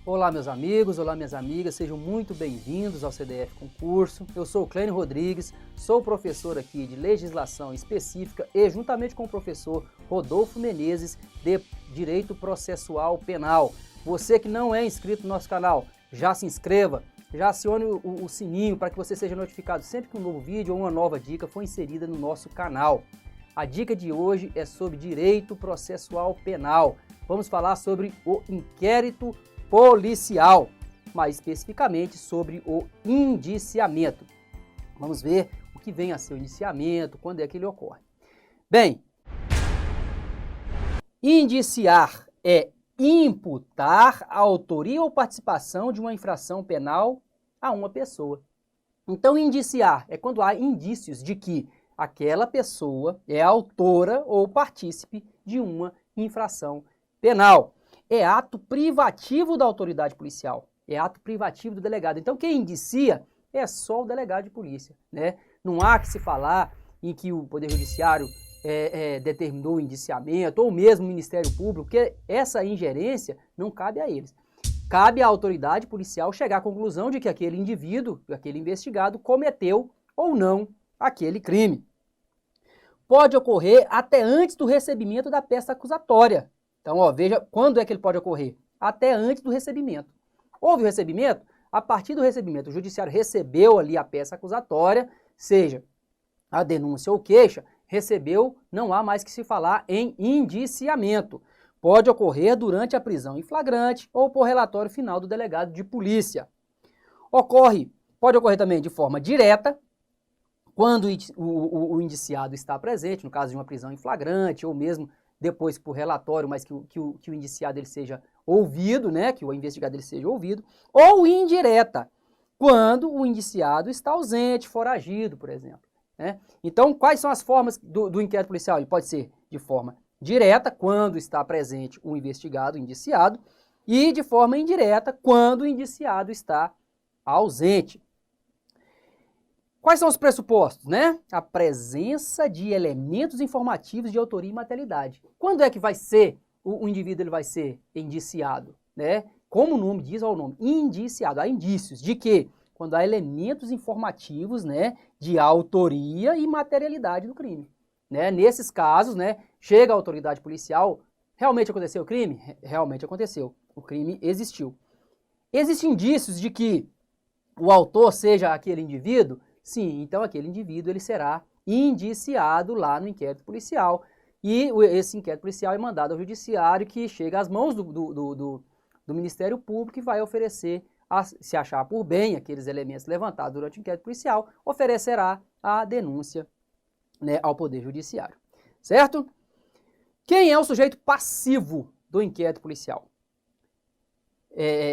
Olá meus amigos, olá minhas amigas, sejam muito bem-vindos ao CDF Concurso. Eu sou o Clênio Rodrigues, sou professor aqui de Legislação Específica e juntamente com o professor Rodolfo Menezes de Direito Processual Penal. Você que não é inscrito no nosso canal, já se inscreva, já acione o sininho para que você seja notificado sempre que um novo vídeo ou uma nova dica for inserida no nosso canal. A dica de hoje é sobre Direito Processual Penal. Vamos falar sobre o inquérito policial, mais especificamente sobre o indiciamento. Vamos ver o que vem a ser o indiciamento, quando é que ele ocorre. Bem, indiciar é imputar a autoria ou participação de uma infração penal a uma pessoa. Então, indiciar é quando há indícios de que aquela pessoa é autora ou partícipe de uma infração penal. É ato privativo da autoridade policial, é ato privativo do delegado. Então, quem indicia é só o delegado de polícia, né? Não há que se falar em que o Poder Judiciário determinou o indiciamento, ou mesmo o Ministério Público, porque essa ingerência não cabe a eles. Cabe à autoridade policial chegar à conclusão de que aquele indivíduo, aquele investigado, cometeu ou não aquele crime. Pode ocorrer até antes do recebimento da peça acusatória. Então, veja quando é que ele pode ocorrer. Até antes do recebimento. Houve o recebimento? A partir do recebimento, o judiciário recebeu ali a peça acusatória, seja a denúncia ou queixa, recebeu, não há mais que se falar em indiciamento. Pode ocorrer durante a prisão em flagrante ou por relatório final do delegado de polícia. Pode ocorrer também de forma direta, quando o indiciado está presente, no caso de uma prisão em flagrante, ou mesmo depois por relatório, mas que o indiciado ele seja ouvido, né, que o investigado ele seja ouvido, ou indireta, quando o indiciado está ausente, foragido, por exemplo. Né? Então, quais são as formas do inquérito policial? Ele pode ser de forma direta, quando está presente o investigado, o indiciado, e de forma indireta, quando o indiciado está ausente. Quais são os pressupostos, né? A presença de elementos informativos de autoria e materialidade. Quando é que vai ser, o indivíduo ele vai ser indiciado, né? Como o nome diz, olha o nome, indiciado. Há indícios de que? Quando há elementos informativos, né, de autoria e materialidade do crime. Né? Nesses casos, né, chega a autoridade policial, realmente aconteceu o crime? Realmente aconteceu. O crime existiu. Existem indícios de que o autor seja aquele indivíduo? Sim, então aquele indivíduo ele será indiciado lá no inquérito policial e esse inquérito policial é mandado ao judiciário que chega às mãos do Ministério Público e vai oferecer, se achar por bem aqueles elementos levantados durante o inquérito policial, oferecerá a denúncia, né, ao Poder Judiciário, certo? Quem é o sujeito passivo do inquérito policial?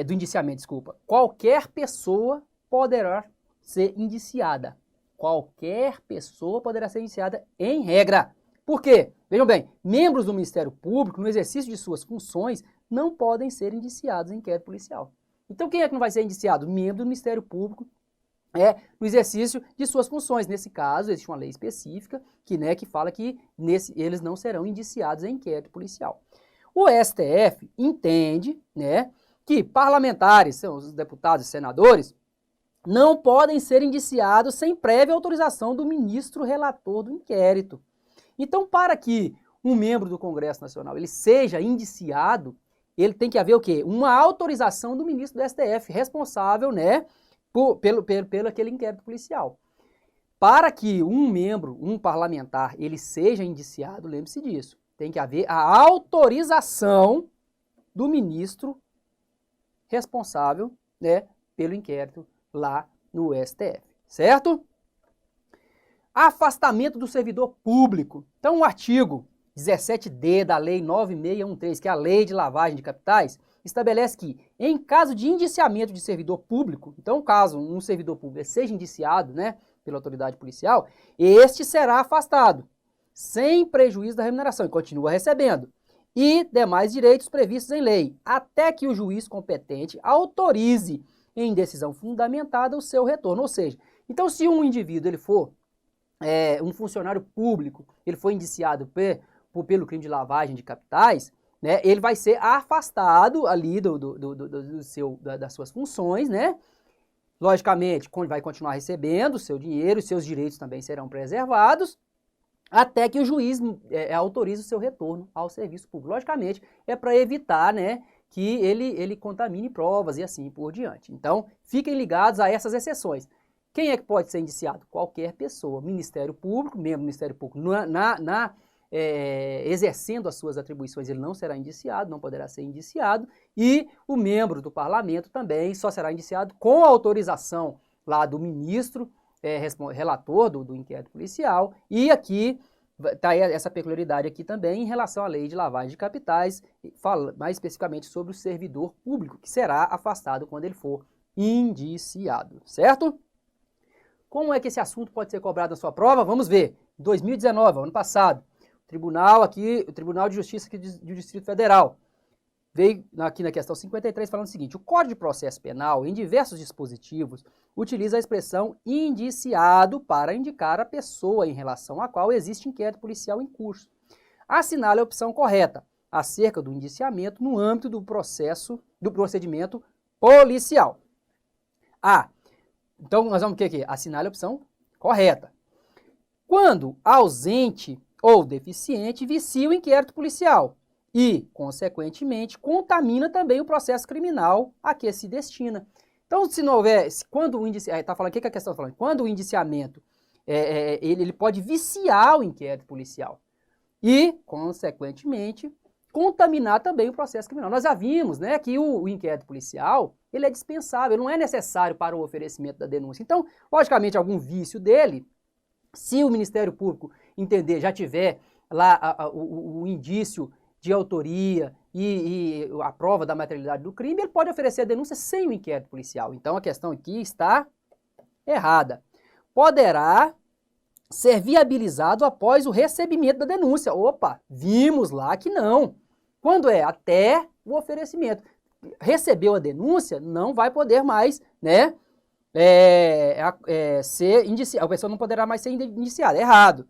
Do indiciamento, desculpa. Qualquer pessoa poderá ser indiciada. Qualquer pessoa poderá ser indiciada em regra. Por quê? Vejam bem, membros do Ministério Público, no exercício de suas funções, não podem ser indiciados em inquérito policial. Então quem é que não vai ser indiciado? Membro do Ministério Público, no exercício de suas funções. Nesse caso, existe uma lei específica que fala que eles não serão indiciados em inquérito policial. O STF entende, né, que parlamentares, são os deputados e senadores, não podem ser indiciados sem prévia autorização do ministro relator do inquérito. Então, para que um membro do Congresso Nacional ele seja indiciado, ele tem que haver o quê? Uma autorização do ministro do STF, responsável, né, pelo aquele inquérito policial. Para que um parlamentar, ele seja indiciado, lembre-se disso, tem que haver a autorização do ministro responsável, né, pelo inquérito lá no STF, certo? Afastamento do servidor público. Então, o artigo 17D da Lei 9613, que é a Lei de Lavagem de Capitais, estabelece que, em caso de indiciamento de servidor público, então, caso um servidor público seja indiciado, né, pela autoridade policial, este será afastado, sem prejuízo da remuneração, e continua recebendo, e demais direitos previstos em lei, até que o juiz competente autorize em decisão fundamentada o seu retorno. Ou seja, então se um indivíduo ele for um funcionário público, ele foi indiciado pelo crime de lavagem de capitais, né, ele vai ser afastado ali das suas funções, né? Logicamente, vai continuar recebendo o seu dinheiro, os seus direitos também serão preservados, até que o juiz autorize o seu retorno ao serviço público. Logicamente, é para evitar, né, que ele contamine provas e assim por diante. Então, fiquem ligados a essas exceções. Quem é que pode ser indiciado? Qualquer pessoa. Ministério Público, membro do Ministério Público, exercendo as suas atribuições, ele não será indiciado, não poderá ser indiciado, e o membro do parlamento também só será indiciado com a autorização lá do ministro, relator do inquérito policial, e aqui está essa peculiaridade aqui também em relação à lei de lavagem de capitais, fala mais especificamente sobre o servidor público, que será afastado quando ele for indiciado, certo? Como é que esse assunto pode ser cobrado na sua prova? Vamos ver. 2019, ano passado, o Tribunal de Justiça aqui do Distrito Federal veio aqui na questão 53 falando o seguinte: o Código de Processo Penal, em diversos dispositivos, utiliza a expressão indiciado para indicar a pessoa em relação à qual existe inquérito policial em curso. Assinale a opção correta acerca do indiciamento no âmbito do procedimento policial. A. Então, nós vamos o que aqui? Assinale a opção correta. Quando ausente ou deficiente, vicia o inquérito policial e, consequentemente, contamina também o processo criminal a que se destina. Então, se não houver, quando o indiciamento, está falando, o que a questão está falando? Quando o indiciamento, ele pode viciar o inquérito policial e, consequentemente, contaminar também o processo criminal. Nós já vimos, né, que o inquérito policial, ele é dispensável, não é necessário para o oferecimento da denúncia. Então, logicamente, algum vício dele, se o Ministério Público entender, já tiver lá o indício de autoria e a prova da materialidade do crime, ele pode oferecer a denúncia sem o inquérito policial. Então, a questão aqui está errada. Poderá ser viabilizado após o recebimento da denúncia. Opa, vimos lá que não. Quando é até o oferecimento. Recebeu a denúncia, não vai poder mais, né, ser indiciado. A pessoa não poderá mais ser indiciada. Errado.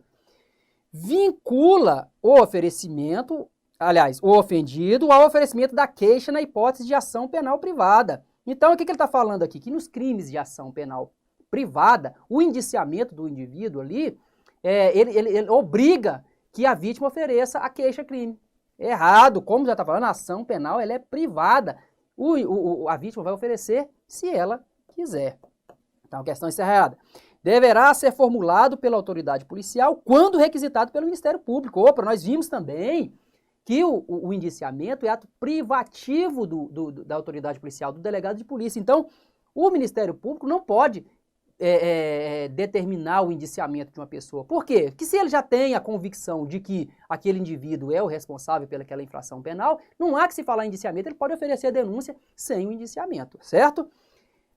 Vincula o oferecimento, aliás, o ofendido ao oferecimento da queixa na hipótese de ação penal privada. Então, o que ele está falando aqui? Que nos crimes de ação penal privada, o indiciamento do indivíduo ali, ele obriga que a vítima ofereça a queixa-crime. Errado, como já está falando, a ação penal ela é privada. A vítima vai oferecer se ela quiser. Então, a questão está errada. Deverá ser formulado pela autoridade policial quando requisitado pelo Ministério Público. Opa, nós vimos também que o indiciamento é ato privativo da autoridade policial, do delegado de polícia. Então, o Ministério Público não pode determinar o indiciamento de uma pessoa. Por quê? Porque se ele já tem a convicção de que aquele indivíduo é o responsável pelaquela infração penal, não há que se falar em indiciamento, ele pode oferecer a denúncia sem o indiciamento, certo?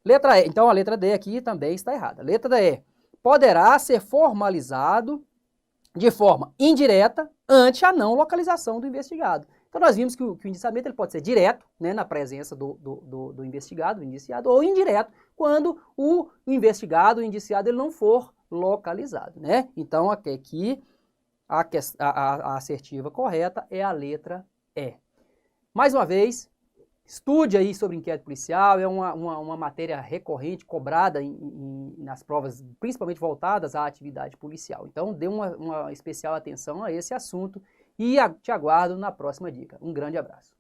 Letra E. Então, a letra D aqui também está errada. Letra E. Poderá ser formalizado de forma indireta ante a não localização do investigado. Então, nós vimos que o indiciamento ele pode ser direto, né, na presença do investigado, do indiciado, ou indireto, quando o investigado, o indiciado, ele não for localizado, né? Então, aqui a assertiva correta é a letra E. Mais uma vez, estude aí sobre inquérito policial, é uma matéria recorrente, cobrada nas provas, principalmente voltadas à atividade policial. Então, dê uma especial atenção a esse assunto e te aguardo na próxima dica. Um grande abraço.